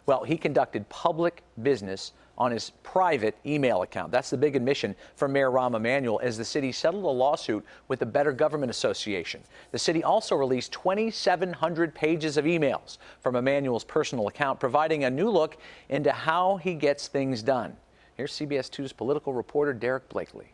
Well, he conducted public business on his private email account. That's the big admission from Mayor Emanuel as the city settled a lawsuit with the Better Government Association. The city also released 2,700 pages of emails from Emanuel's personal account, providing a new look into how he gets things done. Here's CBS 2's political reporter Derek Blakely.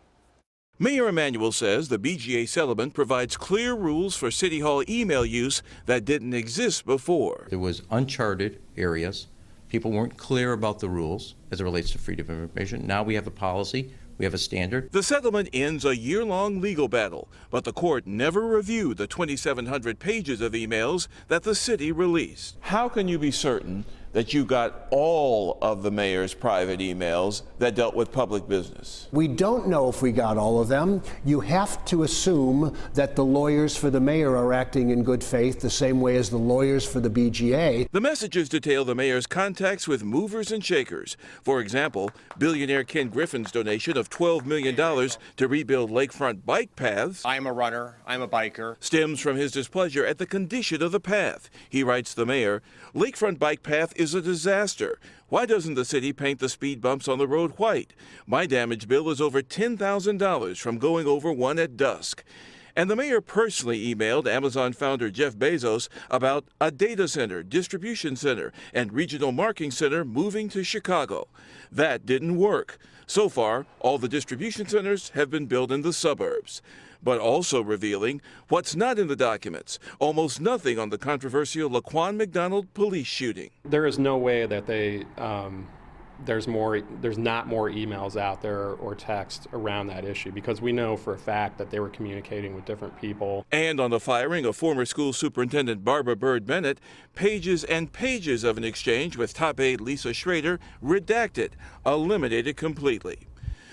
Mayor Emanuel says the BGA settlement provides clear rules for City Hall email use that didn't exist before. There was uncharted areas. People weren't clear about the rules as it relates to freedom of information. Now we have a policy. We have a standard. The settlement ends a year-long legal battle, but the court never reviewed the 2,700 pages of emails that the city released. How can you be certain that you got all of the mayor's private emails that dealt with public business? We don't know if we got all of them. You have to assume that the lawyers for the mayor are acting in good faith the same way as the lawyers for the BGA. The messages detail the mayor's contacts with movers and shakers. For example, billionaire Ken Griffin's donation of $12 million to rebuild lakefront bike paths. I'm a runner, I'm a biker. Stems from his displeasure at the condition of the path. He writes the mayor, lakefront bike path is a disaster. Why doesn't the city paint the speed bumps on the road white? My damage bill is over $10,000 from going over one at dusk. And the mayor personally emailed Amazon founder Jeff Bezos about a data center, distribution center, and regional marketing center moving to Chicago. That didn't work. So far, all the distribution centers have been built in the suburbs. But also revealing what's not in the documents. Almost nothing on the controversial Laquan McDonald police shooting. There is no way that there's not more emails out there or text around that issue, because we know for a fact that they were communicating with different people. And on the firing of former school superintendent Barbara Byrd Bennett, pages and pages of an exchange with top aide Lisa Schrader redacted, eliminated completely.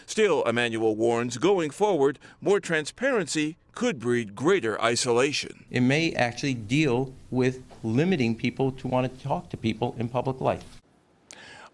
Still, Emanuel warns, going forward, more transparency could breed greater isolation. It may actually deal with limiting people to want to talk to people in public life.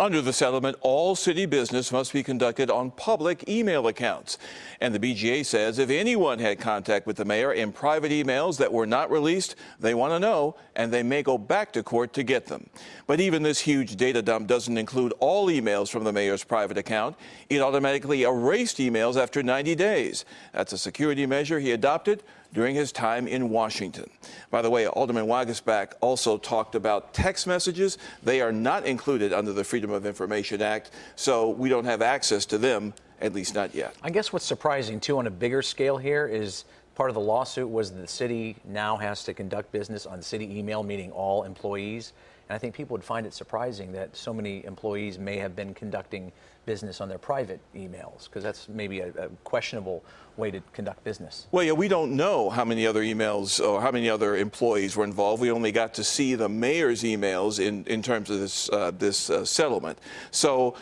Under the settlement, all city business must be conducted on public email accounts. And the BGA says if anyone had contact with the mayor in private emails that were not released, they want to know, and they may go back to court to get them. But even this huge data dump doesn't include all emails from the mayor's private account. It automatically erased emails after 90 days. That's a security measure he adopted during his time in Washington. By the way, Alderman Wagesback also talked about text messages. They are not included under the Freedom of Information Act, so we don't have access to them, at least not yet. I guess what's surprising, too, on a bigger scale here is part of the lawsuit was that the city now has to conduct business on city email, meaning all employees. And I think people would find it surprising that so many employees may have been conducting business on their private emails, because that's maybe a questionable way to conduct business. Well, yeah, we don't know how many other emails or how many other employees were involved. We only got to see the mayor's emails in terms of this settlement. So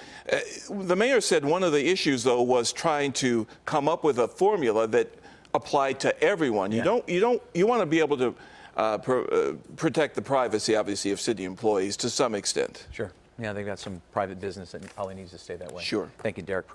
the mayor said one of the issues, though, was trying to come up with a formula that applied to everyone. Yeah. You want to be able to protect the privacy, obviously, of city employees to some extent. Sure. Yeah, they've got some private business that probably needs to stay that way. Sure. Thank you, Derek.